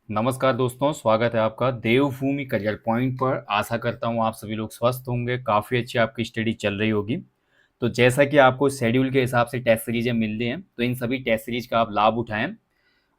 नमस्कार दोस्तों, स्वागत है आपका देवभूमि करियर पॉइंट पर। आशा करता हूँ आप सभी लोग स्वस्थ होंगे, काफ़ी अच्छी आपकी स्टडी चल रही होगी। तो जैसा कि आपको शेड्यूल के हिसाब से टेस्ट सीरीजें मिल रही हैं, तो इन सभी टेस्ट सीरीज का आप लाभ उठाएं।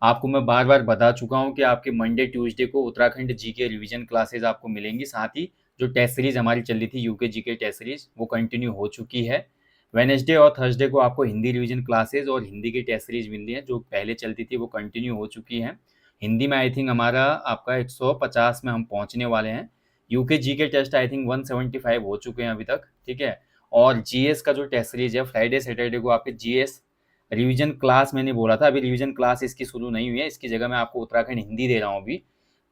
आपको मैं बार बार बता चुका हूँ कि आपके मंडे ट्यूसडे को उत्तराखंड जीके रिवीजन क्लासेज आपको मिलेंगी। साथ ही जो टेस्ट सीरीज हमारी चल रही थी यूके जीके टेस्ट सीरीज, वो कंटिन्यू हो चुकी है। वेनेसडे और थर्सडे को आपको हिंदी रिवीजन क्लासेज और हिंदी की टेस्ट सीरीज मिल रही है। जो पहले चलती थी वो कंटिन्यू हो चुकी है। हिंदी में आई थिंक हमारा आपका 150 में हम पहुंचने वाले हैं। UK GK test I think 175 हो चुके हैं अभी तक, ठीक है। और जीएस का जो टेस्ट सीरीज है, फ्राइडे सैटरडे को आपके जीएस रिवीजन क्लास मैंने बोला था, अभी रिवीजन क्लास इसकी शुरू नहीं हुई है। इसकी जगह मैं आपको उत्तराखंड हिंदी दे रहा हूँ अभी,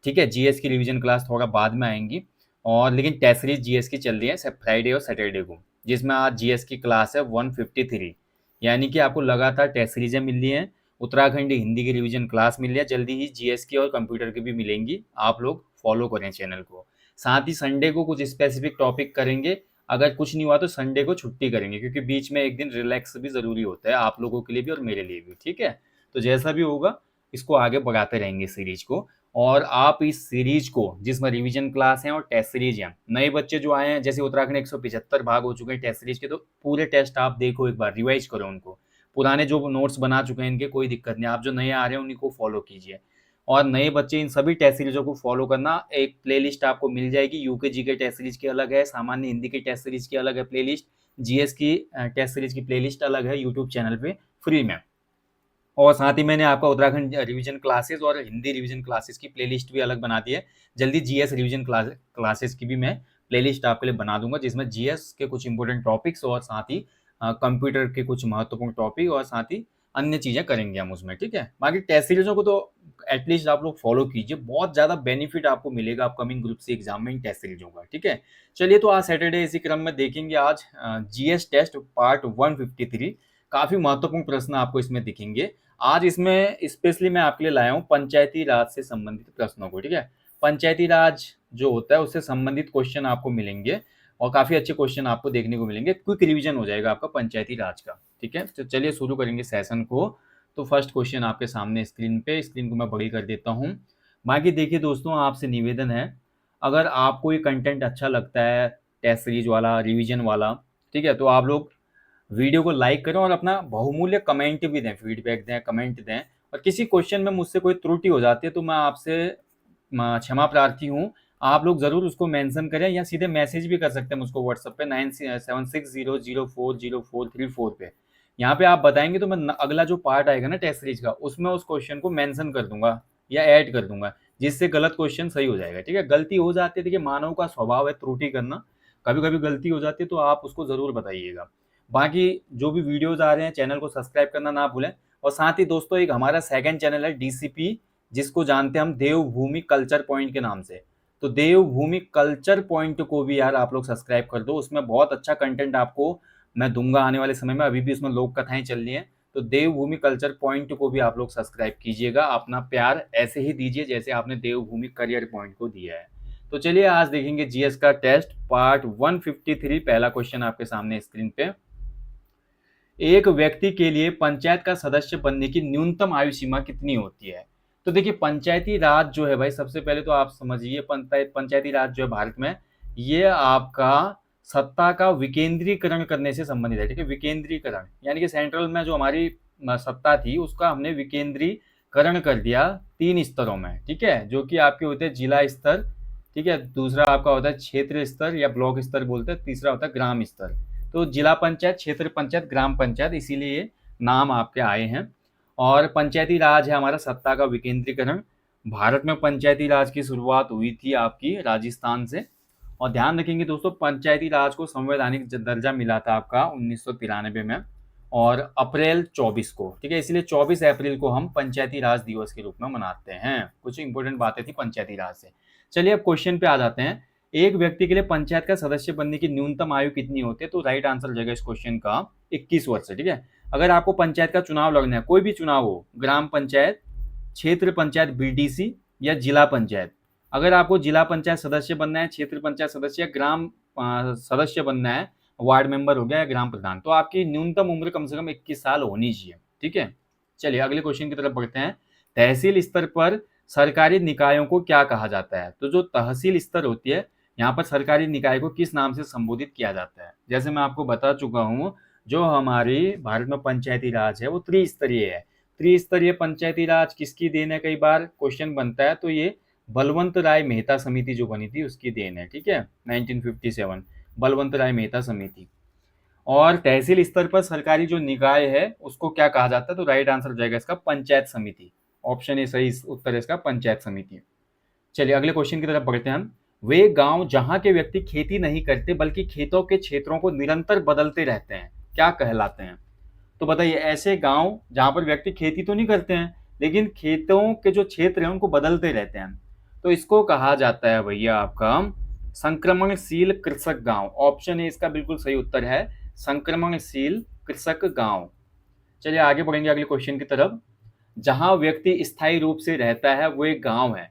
ठीक है। जीएस की रिवीजन क्लास थोड़ा बाद में आएंगी। और लेकिन टेस्ट सीरीज जीएस की चल रही है सिर्फ फ्राइडे और सैटरडे को, जिसमें आज जीएस की क्लास है 153। यानी कि आपको लगातार टेस्ट सीरीजें मिल रही हैं, उत्तराखंड हिंदी की रिवीजन क्लास मिल रही है, जल्दी ही जीएस की और कंप्यूटर की भी मिलेंगी। आप लोग फॉलो करें चैनल को। साथ ही संडे को कुछ स्पेसिफिक टॉपिक करेंगे। अगर कुछ नहीं हुआ तो संडे को छुट्टी करेंगे, क्योंकि बीच में एक दिन रिलैक्स भी ज़रूरी होता है आप लोगों के लिए भी और मेरे लिए भी, ठीक है। तो जैसा भी होगा, इसको आगे बढ़ाते रहेंगे सीरीज को। और आप इस सीरीज को, जिसमें रिवीजन क्लास हैं और टेस्ट सीरीज हैं, नए बच्चे जो आए हैं, जैसे उत्तराखंड 175 भाग हो चुके हैं टेस्ट सीरीज के, तो पूरे टेस्ट आप देखो, एक बार रिवाइज करो उनको। पुराने जो नोट्स बना चुके हैं इनके कोई दिक्कत नहीं, आप जो नए आ रहे हैं उन्हीं को फॉलो कीजिए। और नए बच्चे इन सभी टेस्ट सीरीजों को फॉलो करना। एक प्लेलिस्ट आपको मिल जाएगी, यूके जी के टेस्ट सीरीज की अलग है, सामान्य हिंदी की टेस्ट सीरीज की अलग है प्लेलिस्ट, जीएस की टेस्ट सीरीज की प्लेलिस्ट अलग है यूट्यूब चैनल पे फ्री में। और साथ ही मैंने आपका उत्तराखंड रिवीजन क्लासेस और हिंदी रिवीजन क्लासेस की प्लेलिस्ट भी अलग बना दी है। जल्दी जीएस रिवीजन क्लासेस की भी मैं प्लेलिस्ट आपके लिए बना दूंगा, जिसमें जीएस के कुछ इंपॉर्टेंट टॉपिक्स और साथ ही कंप्यूटर के कुछ महत्वपूर्ण टॉपिक और साथ ही अन्य चीज़ें करेंगे हम उसमें, ठीक है। बाकी टेस्ट सीरीजों को तो एटलीस्ट आप लोग फॉलो कीजिए, बहुत ज़्यादा बेनिफिट आपको मिलेगा अपकमिंग ग्रुप सी एग्जाम में इन टेस्ट सीरीजों का, ठीक है। चलिए, तो आज सैटरडे इसी क्रम में देखेंगे आज जीएस टेस्ट पार्ट 153। काफ़ी महत्वपूर्ण प्रश्न आपको इसमें दिखेंगे। आज इसमें स्पेशली मैं आपके लिए लाया हूँ पंचायती राज से संबंधित प्रश्नों को, ठीक है। पंचायती राज जो होता है उससे संबंधित क्वेश्चन आपको मिलेंगे और काफ़ी अच्छे क्वेश्चन आपको देखने को मिलेंगे। क्विक रिवीजन हो जाएगा आपका पंचायती राज का, ठीक है। तो चलिए शुरू करेंगे सेशन को। तो फर्स्ट क्वेश्चन आपके सामने स्क्रीन को मैं बड़ी कर देता हूँ। बाकी देखिए दोस्तों, आपसे निवेदन है, अगर आपको ये कंटेंट अच्छा लगता है, टेस्ट सीरीज वाला, रिवीजन वाला, ठीक है, तो आप लोग वीडियो को लाइक करें और अपना बहुमूल्य कमेंट भी दें, फीडबैक दें, कमेंट दें। और किसी क्वेश्चन में मुझसे कोई त्रुटि हो जाती है तो मैं आपसे क्षमा प्रार्थी हूँ। आप लोग ज़रूर उसको मेंशन करें या सीधे मैसेज भी कर सकते हैं मुझको व्हाट्सएप पे 9760040434 पे। यहाँ पे आप बताएंगे तो मैं अगला जो पार्ट आएगा ना टेस्ट सीरीज का, उसमें उस क्वेश्चन को मेंशन कर दूंगा या ऐड कर दूंगा, जिससे गलत क्वेश्चन सही हो जाएगा, ठीक है। गलती हो जाती है, देखिए मानव का स्वभाव है त्रुटि करना, कभी कभी गलती हो जाती है, तो आप उसको ज़रूर बताइएगा। बाकी जो भी वीडियोस आ रहे हैं, चैनल को सब्सक्राइब करना ना भूलें। और साथ ही दोस्तों, एक हमारा सेकंड चैनल है डीसीपी, जिसको जानते हैं हम देवभूमि कल्चर पॉइंट के नाम से। तो देवभूमि कल्चर पॉइंट को भी यार आप लोग सब्सक्राइब कर दो, उसमें बहुत अच्छा कंटेंट आपको मैं दूंगा आने वाले समय में। अभी भी उसमें लोक कथाएं चल रही हैं, तो देवभूमि कल्चर पॉइंट को भी आप लोग सब्सक्राइब कीजिएगा। अपना प्यार ऐसे ही दीजिए जैसे आपने देवभूमि करियर पॉइंट को दिया है। तो चलिए आज देखेंगे जीएस का टेस्ट पार्ट 153। पहला क्वेश्चन आपके सामने स्क्रीन पे। एक व्यक्ति के लिए पंचायत का सदस्य बनने की न्यूनतम आयु सीमा कितनी होती है? तो देखिए, पंचायती राज जो है भाई, सबसे पहले तो आप समझिए, पंचायती राज जो है भारत में, ये आपका सत्ता का विकेंद्रीकरण करने से संबंधित है, ठीक है। विकेंद्रीकरण यानी कि सेंट्रल में जो हमारी सत्ता थी उसका हमने विकेंद्रीकरण कर दिया 3 स्तरों में, ठीक है, जो कि आपके होते हैं जिला स्तर, ठीक है, दूसरा आपका होता है क्षेत्र स्तर या ब्लॉक स्तर बोलते हैं, तीसरा होता है ग्राम स्तर। तो जिला पंचायत, क्षेत्र पंचायत, ग्राम पंचायत, इसीलिए ये नाम आपके आए हैं। और पंचायती राज है हमारा सत्ता का विकेंद्रीकरण। भारत में पंचायती राज की शुरुआत हुई थी आपकी राजस्थान से। और ध्यान रखेंगे दोस्तों, पंचायती राज को संवैधानिक दर्जा मिला था आपका 1993 में और अप्रैल 24 को, ठीक है। इसलिए 24 अप्रैल को हम पंचायती राज दिवस के रूप में मनाते हैं। कुछ इंपॉर्टेंट बातें थी पंचायती राज से। चलिए अब क्वेश्चन पे आ जाते हैं। एक व्यक्ति के लिए पंचायत का सदस्य बनने की न्यूनतम आयु कितनी होती है? तो राइट आंसर हो जाएगा इस क्वेश्चन का 21 वर्ष, ठीक है। अगर आपको पंचायत का चुनाव लड़ना है, कोई भी चुनाव हो, ग्राम पंचायत, क्षेत्र पंचायत बीडीसी या जिला पंचायत, अगर आपको जिला पंचायत सदस्य बनना है, क्षेत्र पंचायत सदस्य या ग्राम सदस्य बनना है, वार्ड मेंबर हो गया या ग्राम प्रधान, तो आपकी न्यूनतम उम्र कम से कम 21 साल होनी चाहिए, ठीक है। चलिए अगले क्वेश्चन की तरफ बढ़ते हैं। तहसील स्तर पर सरकारी निकायों को क्या कहा जाता है? तो जो तहसील स्तर होती है, यहाँ पर सरकारी निकाय को किस नाम से संबोधित किया जाता है? जैसे मैं आपको बता चुका हूँ, जो हमारी भारत में पंचायती राज है वो त्रिस्तरीय है। त्रिस्तरीय पंचायती राज किसकी देन है? कई बार क्वेश्चन बनता है, तो ये बलवंत राय मेहता समिति जो बनी थी उसकी देन है। ठीक है, 1957 बलवंत राय मेहता समिति। और तहसील स्तर पर सरकारी जो निकाय है उसको क्या कहा जाता है? तो राइट आंसर हो जाएगा इसका पंचायत समिति। ऑप्शन ए सही उत्तर है इसका, पंचायत समिति। चलिए अगले क्वेश्चन की तरफ बढ़ते हैं हम। वे गांव जहां के व्यक्ति खेती नहीं करते बल्कि खेतों के क्षेत्रों को निरंतर बदलते रहते हैं, क्या कहलाते हैं? तो बताइए, ऐसे गांव जहां पर व्यक्ति खेती तो नहीं करते हैं लेकिन खेतों के जो क्षेत्र हैं उनको बदलते रहते हैं, तो इसको कहा जाता है भैया आपका संक्रमणशील कृषक गांव। ऑप्शन ए इसका बिल्कुल सही उत्तर है, संक्रमणशील कृषक गांव। चलिए आगे बढ़ेंगे अगले क्वेश्चन की तरफ। जहां व्यक्ति स्थायी रूप से रहता है वो एक गांव है।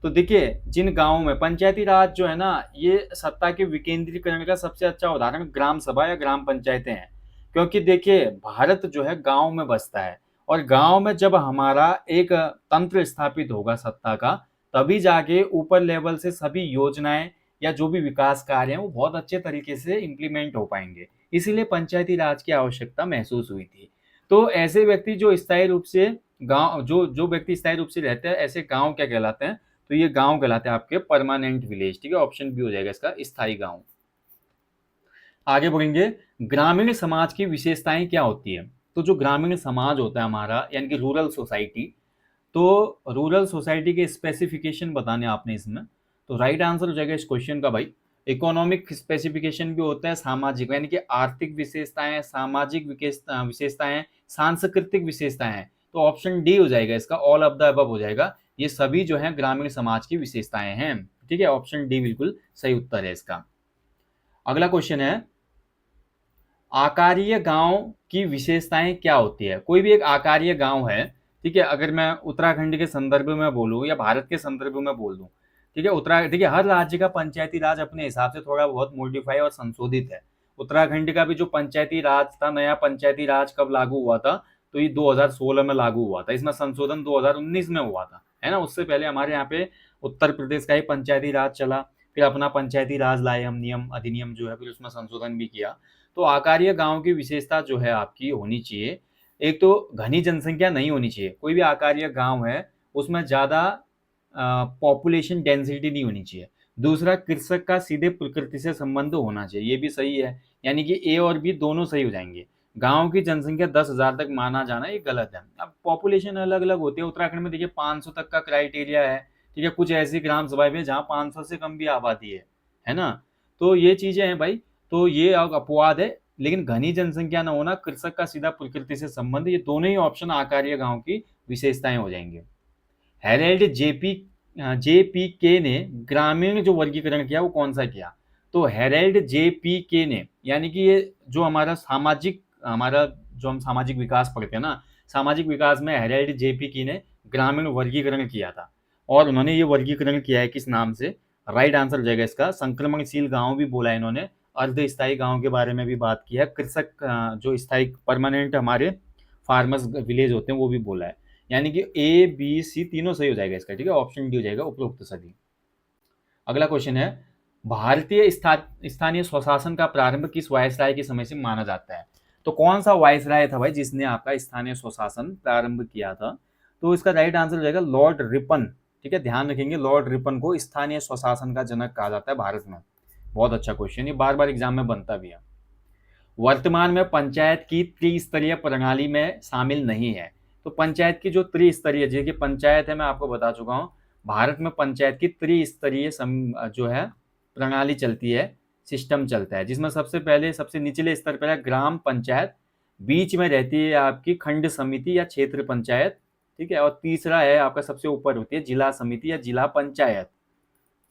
तो देखिए, जिन गांवों में पंचायती राज जो है ना, ये सत्ता के विकेंद्रीकरण का सबसे अच्छा उदाहरण ग्राम सभा या ग्राम पंचायतें हैं। क्योंकि देखिए, भारत जो है गांव में बसता है, और गांव में जब हमारा एक तंत्र स्थापित होगा सत्ता का, तभी जाके ऊपर लेवल से सभी योजनाएं या जो भी विकास कार्य हैं वो बहुत अच्छे तरीके से इम्प्लीमेंट हो पाएंगे। इसीलिए पंचायती राज की आवश्यकता महसूस हुई थी। तो ऐसे व्यक्ति जो स्थायी रूप से गांव जो जो व्यक्ति स्थायी रूप से रहते हैं, ऐसे गांव क्या कहलाते हैं? तो ये गांव कहलाते हैं आपके परमानेंट विलेज। ठीक है, ऑप्शन बी हो जाएगा इसका, स्थायी गांव। आगे बढ़ेंगे, ग्रामीण समाज की विशेषताएं क्या होती है? तो जो ग्रामीण समाज होता है हमारा, यानी कि रूरल सोसाइटी, तो रूरल सोसाइटी के स्पेसिफिकेशन बताने आपने इसमें, तो राइट आंसर हो जाएगा इस क्वेश्चन का भाई, इकोनॉमिक स्पेसिफिकेशन भी होता है, सामाजिक यानी कि आर्थिक विशेषताएं, सामाजिक विशेषताएं, सांस्कृतिक विशेषताएं। तो ऑप्शन डी हो जाएगा इसका, ऑल ऑफ द अबव हो जाएगा। ये सभी जो है ग्रामीण समाज की विशेषताएं हैं। ठीक है, ऑप्शन डी बिल्कुल सही उत्तर है इसका। अगला क्वेश्चन है, आकारीय गांव की विशेषताएं क्या होती है? कोई भी एक आकारीय गांव है, ठीक है, अगर मैं उत्तराखंड के संदर्भ में बोलूं या भारत के संदर्भ में बोल दूं, ठीक है, देखिए हर राज्य का पंचायती राज अपने हिसाब से थोड़ा बहुत मॉडिफाई और संशोधित है। उत्तराखंड का भी जो पंचायती राज था, नया पंचायती राज कब लागू हुआ था? तो ये 2016 में लागू हुआ था। इसमें संशोधन 2019 में हुआ था, है ना। उससे पहले हमारे यहाँ पे उत्तर प्रदेश का ही पंचायती राज चला, फिर अपना पंचायती राज लाए हम, नियम अधिनियम जो है, फिर उसमें संशोधन भी किया। तो आकारीय गांव की विशेषता जो है आपकी होनी चाहिए, एक तो घनी जनसंख्या नहीं होनी चाहिए। कोई भी आकारीय गांव है उसमें ज़्यादा पॉपुलेशन डेंसिटी नहीं होनी चाहिए। दूसरा, कृषक का सीधे प्रकृति से संबंध होना चाहिए, ये भी सही है, यानी कि ए और बी दोनों सही हो जाएंगे। गांव की जनसंख्या 10,000 तक माना जाना ये गलत है। अब पॉपुलेशन अलग अलग होती है, उत्तराखंड में देखिए 500 तक का क्राइटेरिया है। ठीक है, कुछ ऐसी ग्राम सभा भी है जहाँ 500 से कम भी आबादी है ना। तो ये चीज़ें हैं भाई, तो ये अपवाद है। लेकिन घनी जनसंख्या न होना, कृषक का सीधा प्रकृति से संबंध, ये दोनों ही ऑप्शन आकारीय गांव की विशेषताएं हो जाएंगे। हेरेल्ड जेपी के ने ग्रामीण जो वर्गीकरण किया वो कौन सा किया? तो हेरेल्ड जेपी के ने, यानी कि ये जो हमारा जो हम सामाजिक विकास पढ़ते हैं ना, सामाजिक विकास में हेरेल्ड जेपी की ने ग्रामीण वर्गीकरण किया था। और उन्होंने ये वर्गीकरण किया है किस नाम से? राइट आंसर हो जाएगा इसका, संक्रमणशील गांव भी बोला है इन्होंने, अर्ध स्थायी गांव के बारे में भी बात की है, कृषक जो स्थायी परमानेंट हमारे फार्मर्स विलेज होते हैं वो भी बोला है। यानी कि ए बी सी तीनों सही हो जाएगा इसका। ठीक है, ऑप्शन डी हो जाएगा उपरोक्त सभी। अगला क्वेश्चन है, भारतीय स्थानीय स्वशासन का प्रारंभ किस वायसराय के समय से माना जाता है? तो कौन सा वायसराय था भाई जिसने आपका स्थानीय स्वशासन प्रारंभ किया था? तो इसका राइट आंसर हो जाएगा लॉर्ड रिपन। ठीक है, ध्यान रखेंगे, लॉर्ड रिपन को स्थानीय स्वशासन का जनक कहा जाता है भारत में। बहुत अच्छा क्वेश्चन, ये बार बार एग्जाम में बनता भी है। वर्तमान में पंचायत की त्रिस्तरीय प्रणाली में शामिल नहीं है। तो पंचायत की जो त्रिस्तरीय, जैसे पंचायत है, मैं आपको बता चुका हूँ, भारत में पंचायत की त्रिस्तरीय जो है प्रणाली चलती है, सिस्टम चलता है, जिसमें सबसे पहले सबसे निचले स्तर पर है ग्राम पंचायत, बीच में रहती है आपकी खंड समिति या क्षेत्र पंचायत, ठीक है, और तीसरा है आपका सबसे ऊपर होती है जिला समिति या जिला पंचायत।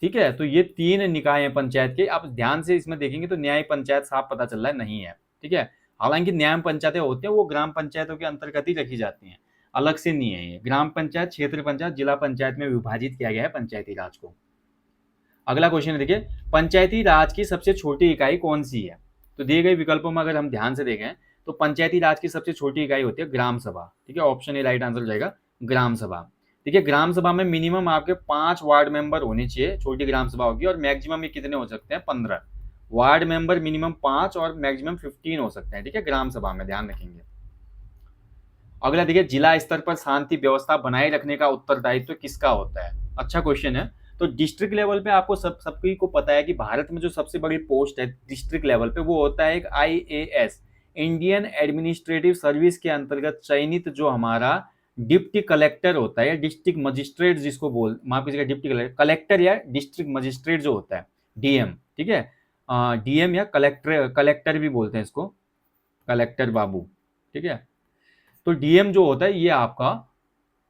ठीक है, तो ये तीन निकाय हैं पंचायत के। आप ध्यान से इसमें देखेंगे तो न्याय पंचायत साफ पता चल रहा है, नहीं है। ठीक है, हालांकि न्याय पंचायतें होती हैं वो ग्राम पंचायतों के अंतर्गत ही रखी जाती हैं, अलग से नहीं है। ये ग्राम पंचायत, क्षेत्र पंचायत, जिला पंचायत में विभाजित किया गया है पंचायती राज को। अगला क्वेश्चन है, देखिए, पंचायती राज की सबसे छोटी इकाई कौन सी है? तो दिए गए विकल्पों में अगर हम ध्यान से देखें तो पंचायती राज की सबसे छोटी इकाई होती है ग्राम सभा। ठीक है, ऑप्शन ए राइट आंसर हो जाएगा, ग्राम सभा। देखिए ग्राम सभा में मिनिमम आपके 5 वार्ड मेंबर होने चाहिए, छोटी ग्राम सभा होगी, और मैक्सिमम ये कितने हो सकते हैं, 15 वार्ड मेंबर मिनिमम 5 और मैक्सिमम 15 हो सकते हैं, ठीक है, ग्राम सभा में, ध्यान रखेंगे। अगला देखिए, जिला स्तर पर शांति व्यवस्था बनाए रखने का उत्तरदायित्व किसका होता है? अच्छा क्वेश्चन है। तो डिस्ट्रिक्ट लेवल पे आपको सभी को पता है कि भारत में जो सबसे बड़ी पोस्ट है डिस्ट्रिक्ट लेवल पे, वो होता है एक IAS, इंडियन एडमिनिस्ट्रेटिव सर्विस के अंतर्गत चयनित जो हमारा डिप्टी कलेक्टर होता है, या डिस्ट्रिक्ट मजिस्ट्रेट जिसको माफ कीजिएगा, डिप्टी कलेक्टर या डिस्ट्रिक्ट मजिस्ट्रेट जो होता है, DM, ठीक है, DM या कलेक्टर, कलेक्टर भी बोलते हैं इसको, कलेक्टर बाबू, ठीक है। तो DM जो होता है ये आपका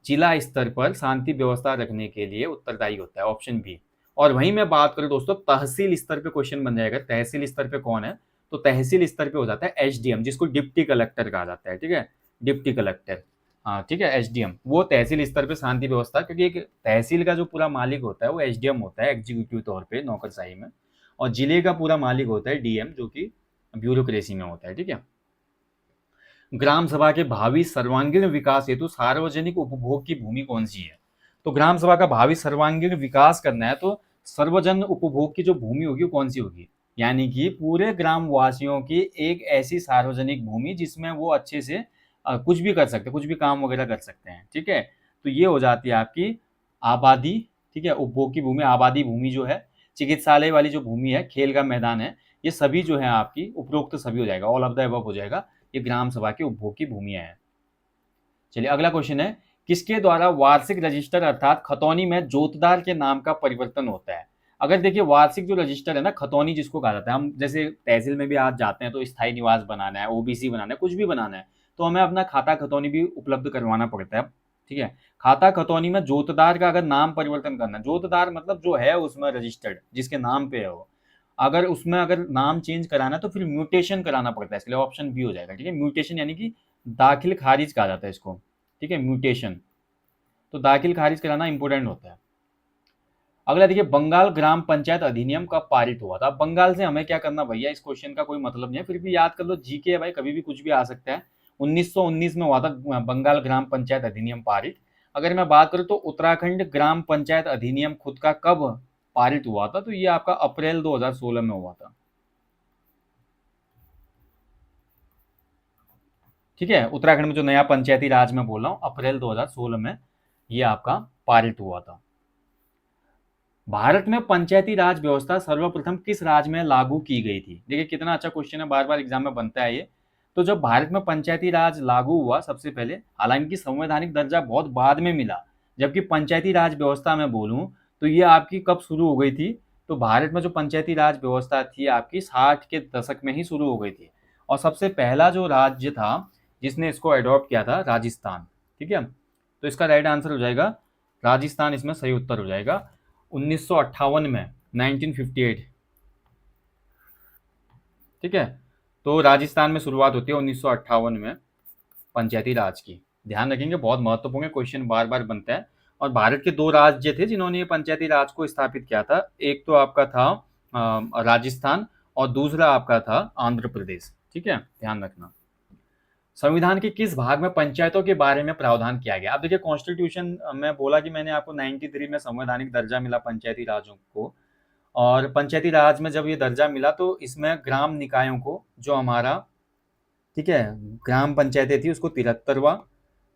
जिला स्तर पर शांति व्यवस्था रखने के लिए उत्तरदायी होता है, ऑप्शन बी। और वहीं मैं बात करूं दोस्तों, तहसील स्तर पे क्वेश्चन बन जाएगा, तहसील स्तर पे कौन है? तो तहसील स्तर पे हो जाता है SDM, जिसको डिप्टी कलेक्टर कहा जाता है, ठीक है, डिप्टी कलेक्टर, हाँ ठीक है, SDM वो तहसील स्तर पे शांति व्यवस्था, क्योंकि एक तहसील का जो पूरा मालिक होता है वो SDM होता है एग्जीक्यूटिव तौर पे नौकरशाही में, और जिले का पूरा मालिक होता है DM, जो कि ब्यूरोक्रेसी में होता है, ठीक है। ग्राम सभा के भावी सर्वांगीण विकास हेतु सार्वजनिक उपभोग की भूमि कौन सी है? तो ग्राम सभा का भावी सर्वांगीण विकास करना है तो सर्वजन उपभोग की जो भूमि होगी वो कौन सी होगी? यानी कि पूरे ग्राम वासियों की एक ऐसी सार्वजनिक भूमि जिसमें वो अच्छे से कुछ भी कर सकते हैं, कुछ भी काम वगैरह कर सकते हैं, ठीक है। तो ये हो जाती है आपकी आबादी, ठीक है, उपभोग की भूमि, आबादी भूमि जो है, चिकित्सालय वाली जो भूमि है, खेल का मैदान है, ये सभी जो है आपकी उपरोक्त सभी हो जाएगा, ऑल ऑफ द अबव हो जाएगा, ये ग्राम सभा की उपभोग की भूमियां हैं। चलिए अगला क्वेश्चन है, किसके द्वारा वार्षिक रजिस्टर अर्थात खतौनी में जोतदार के नाम का परिवर्तन होता है? अगर देखिए वार्षिक जो रजिस्टर है ना, खतौनी जिसको कहा जाता है, हम जैसे तहसील में भी आज जाते हैं तो स्थायी निवास बनाना है, OBC बनाना है, कुछ भी बनाना है, तो हमें अपना खाता खतौनी भी उपलब्ध करवाना पड़ता है, ठीक है। खाता खतौनी में जोतदार का अगर नाम परिवर्तन करना है, जोतदार मतलब जो है उसमें रजिस्टर्ड, जिसके नाम पे है वो, अगर उसमें अगर नाम चेंज कराना है तो फिर म्यूटेशन कराना पड़ता है, इसके लिए ऑप्शन बी हो जाएगा, ठीक है। म्यूटेशन यानी कि दाखिल खारिज कहा जाता है इसको, ठीक है, म्यूटेशन, तो दाखिल खारिज कराना इंपॉर्टेंट होता है। अगला देखिए, बंगाल ग्राम पंचायत अधिनियम कब पारित हुआ था? बंगाल से हमें क्या करना भैया, इस क्वेश्चन का कोई मतलब नहीं है, फिर भी याद कर लो, GK है भाई, कभी भी कुछ भी आ सकता है। 1919 में हुआ था बंगाल ग्राम पंचायत अधिनियम पारित। अगर मैं बात करूं तो उत्तराखंड ग्राम पंचायत अधिनियम खुद का कब पारित हुआ था? तो ये आपका अप्रैल 2016 में हुआ था, ठीक है। उत्तराखंड में जो नया पंचायती राज में बोल रहा हूँ, अप्रैल 2016 में ये आपका पारित हुआ था। भारत में पंचायती राज व्यवस्था सर्वप्रथम किस राज्य में लागू की गई थी? देखिए कितना अच्छा क्वेश्चन है, बार बार एग्जाम में बनता है ये। तो जब भारत में पंचायती राज लागू हुआ सबसे पहले, हालांकि संवैधानिक दर्जा बहुत बाद में मिला, जबकि पंचायती राज व्यवस्था में बोलूं तो ये आपकी कब शुरू हो गई थी? तो भारत में जो पंचायती राज व्यवस्था थी आपकी 60 के दशक में ही शुरू हो गई थी, और सबसे पहला जो राज्य था जिसने इसको अडॉप्ट किया था, राजस्थान, ठीक है। तो इसका राइट आंसर हो जाएगा राजस्थान, इसमें सही उत्तर हो जाएगा। 1958 में, 1958, ठीक है। तो राजस्थान में शुरुआत होती है 1958 में पंचायती राज की, ध्यान रखेंगे, बहुत महत्वपूर्ण क्वेश्चन बार बार बनता है। और भारत के दो राज्य थे जिन्होंने ये पंचायती राज को स्थापित किया था, एक तो आपका था राजस्थान, और दूसरा आपका था आंध्र प्रदेश, ठीक है, ध्यान रखना। संविधान के किस भाग में पंचायतों के बारे में प्रावधान किया गया? अब देखिए कॉन्स्टिट्यूशन में बोला कि मैंने आपको 93 में संवैधानिक दर्जा मिला पंचायती राजों को, और पंचायती राज में जब ये दर्जा मिला तो इसमें ग्राम निकायों को, जो हमारा, ठीक है, ग्राम पंचायतें थी उसको 73वां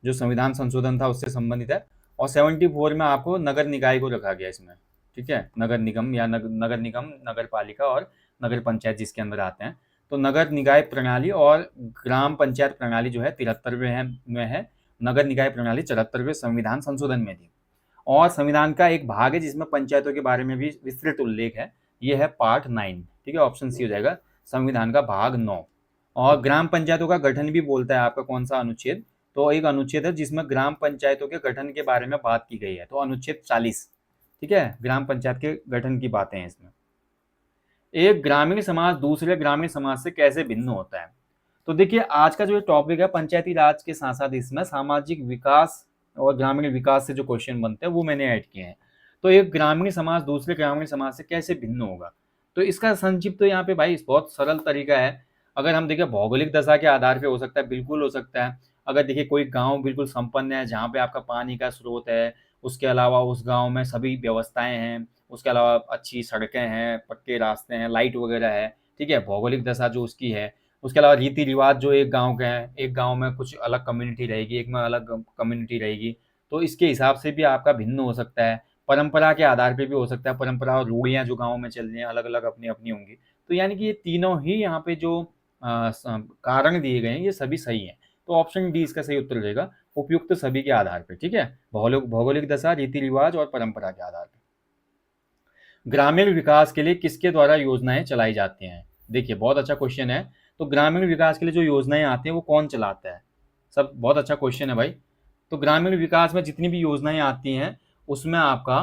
जो संविधान संशोधन था उससे संबंधित है, और 74 में आपको नगर निकाय को रखा गया इसमें, ठीक है, नगर निगम या नगर निगम, नगर पालिका और नगर पंचायत जिसके अंदर आते हैं। तो नगर निकाय प्रणाली और ग्राम पंचायत प्रणाली जो है 73वें में है, नगर निकाय प्रणाली 74वें संविधान संशोधन में थी। और संविधान का एक भाग है जिसमें पंचायतों के बारे में भी विस्तृत उल्लेख है, ये है पार्ट 9, ठीक है, ऑप्शन सी हो जाएगा, संविधान का भाग 9। और ग्राम पंचायतों का गठन भी बोलता है आपका कौन सा अनुच्छेद? तो एक अनुच्छेद है जिसमें ग्राम पंचायतों के गठन के बारे में बात की गई है, तो अनुच्छेद 40, ठीक है, ग्राम पंचायत के गठन की बातें हैं इसमें। एक ग्रामीण समाज दूसरे ग्रामीण समाज से कैसे भिन्न होता है? तो देखिए आज का जो टॉपिक है पंचायती राज के साथ साथ इसमें सामाजिक विकास और ग्रामीण विकास से जो क्वेश्चन बनते हैं वो मैंने ऐड किए हैं। तो एक ग्रामीण समाज दूसरे ग्रामीण समाज से कैसे भिन्न होगा? तो इसका संक्षिप्त तो यहाँ पे भाई बहुत सरल तरीका है। अगर हम देखें भौगोलिक दशा के आधार पे हो सकता है, बिल्कुल हो सकता है। अगर देखिए कोई गांव बिल्कुल संपन्न है जहाँ पे आपका पानी का स्रोत है, उसके अलावा उस गाँव में सभी व्यवस्थाएँ हैं, उसके अलावा अच्छी सड़कें हैं, पक्के रास्ते हैं, लाइट वगैरह है, ठीक है? भौगोलिक दशा जो उसकी है, उसके अलावा रीति-रिवाज जो एक गाँव के हैं, एक गाँव में कुछ अलग कम्युनिटी रहेगी, एक में अलग कम्युनिटी रहेगी, तो इसके हिसाब से भी आपका भिन्न हो सकता है। परंपरा के आधार पे भी हो सकता है, परंपरा और रूढ़ियाँ जो गाँव में चल रही हैं, अलग-अलग अपनी-अपनी होंगी। तो यानी कि ये तीनों ही यहाँ पे जो कारण दिए गए हैं, ये सभी सही हैं। तो ऑप्शन डी इसका सही उत्तर रहेगा, उपयुक्त सभी के आधार पे, ठीक है? भौगोलिक दशा, रीति-रिवाज और परंपरा के आधार पे। ग्रामीण विकास के लिए किसके द्वारा योजनाएँ चलाई जाती हैं? देखिए, बहुत अच्छा क्वेश्चन है। तो ग्रामीण विकास के लिए जो योजनाएँ आती हैं, वो कौन चलाता है? सब बहुत अच्छा क्वेश्चन है भाई। तो ग्रामीण विकास में जितनी भी योजनाएँ आती हैं, उसमें आपका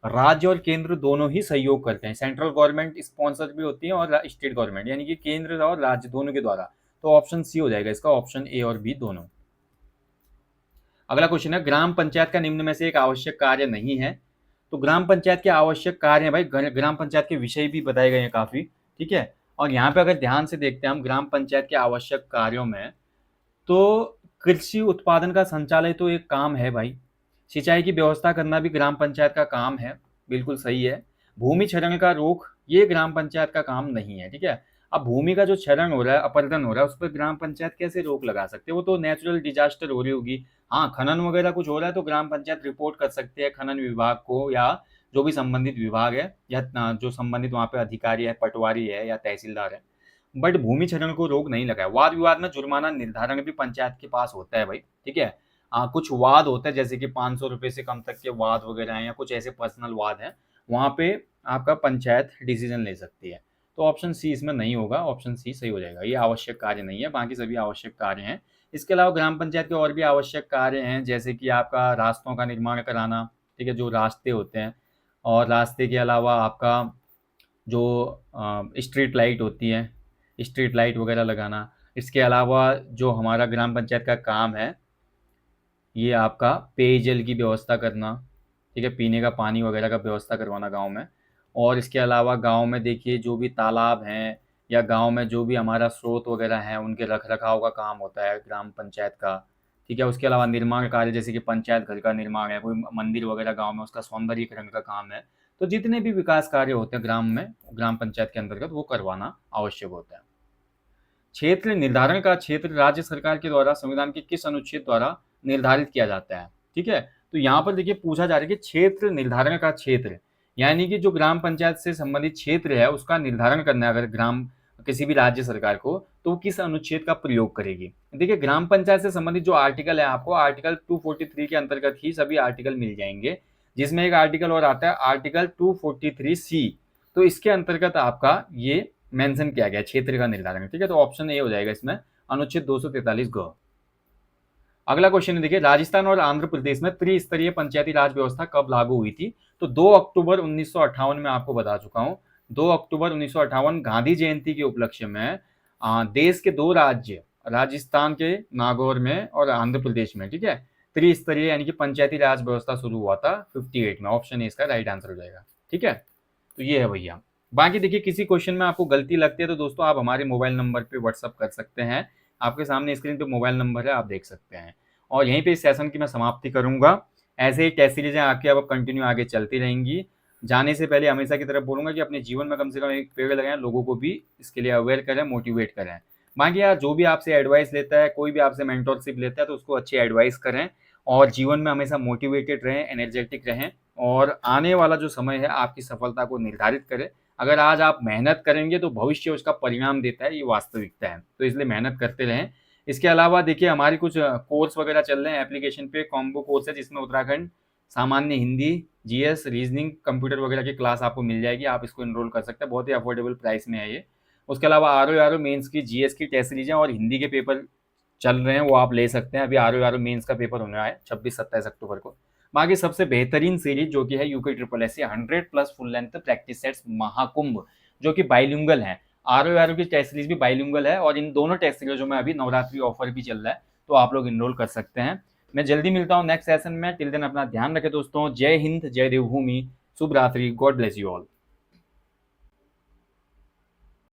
राज्य और केंद्र दोनों ही सहयोग करते हैं। सेंट्रल गवर्नमेंट स्पॉन्सर भी होती है और स्टेट गवर्नमेंट, यानी कि केंद्र और राज्य दोनों के द्वारा। तो ऑप्शन सी हो जाएगा इसका, ऑप्शन ए और बी दोनों। अगला क्वेश्चन है, ग्राम पंचायत का निम्न में से एक आवश्यक कार्य नहीं है। तो ग्राम पंचायत के आवश्यक कार्य हैं भाई, ग्राम पंचायत के विषय भी बताए गए हैं काफ़ी, ठीक है? और यहाँ पे अगर ध्यान से देखते हैं हम ग्राम पंचायत के आवश्यक कार्यों में, तो कृषि उत्पादन का संचालन तो एक काम है भाई। सिंचाई की व्यवस्था करना भी ग्राम पंचायत का काम है, बिल्कुल सही है। भूमि क्षरण का रोक, ये ग्राम पंचायत का काम नहीं है, ठीक है? अब भूमि का जो क्षरण हो रहा है, अपरदन हो रहा है, उस पर ग्राम पंचायत कैसे रोक लगा सकते हैं? वो तो नेचुरल डिजास्टर हो रही होगी। हाँ, खनन वगैरह कुछ हो रहा है तो ग्राम पंचायत रिपोर्ट कर सकते हैं खनन विभाग को, या जो भी संबंधित विभाग है, या जो संबंधित वहाँ पे अधिकारी है, पटवारी है या तहसीलदार है। बट भूमि क्षरण को रोक नहीं लगा है। वाद विवाद में जुर्माना निर्धारण भी पंचायत के पास होता है भाई, ठीक है? कुछ वाद होते हैं, जैसे कि 500 रुपए से कम तक के वाद वगैरह हैं, या कुछ ऐसे पर्सनल वाद हैं, वहाँ पे आपका पंचायत डिसीजन ले सकती है। तो ऑप्शन सी इसमें नहीं होगा, ऑप्शन सी सही हो जाएगा। ये आवश्यक कार्य नहीं है, बाकी सभी आवश्यक कार्य हैं। इसके अलावा ग्राम पंचायत के और भी आवश्यक कार्य हैं, जैसे कि आपका रास्तों का निर्माण कराना, ठीक है? जो रास्ते होते हैं, और रास्ते के अलावा आपका जो स्ट्रीट लाइट होती है, स्ट्रीट लाइट वगैरह लगाना। इसके अलावा जो हमारा ग्राम पंचायत का काम है, ये आपका पेयजल की व्यवस्था करना, ठीक है? पीने का पानी वगैरह का व्यवस्था करवाना गाँव में। और इसके अलावा गाँव में देखिए जो भी तालाब हैं, या गाँव में जो भी हमारा स्रोत वगैरह हैं, उनके रख-रखाव का काम होता है ग्राम पंचायत का, ठीक है? उसके अलावा निर्माण कार्य, जैसे कि पंचायत घर का निर्माण है, कोई मंदिर वगैरह गाँव में, उसका सौंदर्यीकरण का काम है। तो जितने भी विकास कार्य होते हैं ग्राम में, ग्राम पंचायत के अंतर्गत, वो करवाना आवश्यक होता है। क्षेत्र निर्धारण का क्षेत्र राज्य सरकार के द्वारा संविधान के किस अनुच्छेद द्वारा निर्धारित किया जाता है, ठीक है? तो यहाँ पर देखिए पूछा जा रहा है कि क्षेत्र निर्धारण का क्षेत्र, यानी कि जो ग्राम पंचायत से संबंधित क्षेत्र है, उसका निर्धारण करना है अगर ग्राम किसी भी राज्य सरकार को, तो वो किस अनुच्छेद का प्रयोग करेगी। देखिए ग्राम पंचायत से संबंधित जो आर्टिकल है, आपको आर्टिकल 243 के अंतर्गत ही सभी आर्टिकल मिल जाएंगे, जिसमें एक आर्टिकल और आता है आर्टिकल 243C। तो इसके अंतर्गत आपका ये मेंशन किया गया है क्षेत्र का निर्धारण, ठीक है? तो ऑप्शन ए हो जाएगा इसमें, अनुच्छेद 243 ग। अगला क्वेश्चन देखिए, राजस्थान और आंध्र प्रदेश में त्रिस्तरीय पंचायती राज व्यवस्था कब लागू हुई थी? तो 2 अक्टूबर 1958 में आपको बता चुका हूं। 2 अक्टूबर 1958 गांधी जयंती के उपलक्ष्य में देश के दो राज्य, राजस्थान के नागौर में और आंध्र प्रदेश में, ठीक है, त्रिस्तरीय यानी कि पंचायती राज व्यवस्था शुरू हुआ था 58 में। ऑप्शन ए इसका राइट आंसर हो जाएगा, ठीक है? तो ये है भैया। बाकी देखिए किसी क्वेश्चन में आपको गलती लगती है तो दोस्तों आप हमारे मोबाइल नंबर पे व्हाट्सअप कर सकते हैं। आपके सामने स्क्रीन पे मोबाइल नंबर है, आप देख सकते हैं। और यहीं पे इस सेशन की मैं समाप्ति करूंगा। ऐसे ही टेस्ट सीरीजें आपकी अब कंटिन्यू आगे चलती रहेंगी। जाने से पहले हमेशा की तरफ बोलूंगा कि अपने जीवन में कम से कम एक पेड़ लगाएं, लोगों को भी इसके लिए अवेयर करें, मोटिवेट करें। बाकी यार जो भी आपसे एडवाइस लेता है, कोई भी आपसे मेंटोरशिप लेता है, तो उसको अच्छी एडवाइस करें, और जीवन में हमेशा मोटिवेटेड रहें, एनर्जेटिक रहें, और आने वाला जो समय है आपकी सफलता को निर्धारित करे। अगर आज आप मेहनत करेंगे तो भविष्य उसका परिणाम देता है, ये वास्तविकता है, तो इसलिए मेहनत करते रहें। इसके अलावा देखिए हमारी कुछ कोर्स वगैरह चल रहे हैं एप्लीकेशन पे, कॉम्बो कोर्स है जिसमें उत्तराखंड सामान्य हिंदी, जीएस, रीजनिंग, कंप्यूटर वगैरह की क्लास आपको मिल जाएगी, आप इसको इनरोल कर सकते हैं, बहुत ही अफोर्डेबल प्राइस में है ये। उसके अलावा आर ओ मेंस की जीएस की टेस्ट सीरीज और हिंदी के पेपर चल रहे हैं, वो आप ले सकते हैं। अभी आर ओ मेंस का पेपर होने है 26-27 अक्टूबर को। बाकी सबसे बेहतरीन सीरीज जो कि है UK triple S 100+ full length practice sets Mahakumbh, जो कि बाइलिंगुअल है। आर ओ की टेस्ट सीरीज भी बाइलिंगुअल है, और इन दोनों टेस्ट सीरीजों में अभी नवरात्रि ऑफर भी चल रहा है, तो आप लोग इनरोल कर सकते हैं। मैं जल्दी मिलता हूँ नेक्स्ट सेशन में। टिल देन अपना ध्यान रखें दोस्तों। जय हिंद, जय देवभूमि, शुभ रात्रि, गॉड ब्लेस यू ऑल।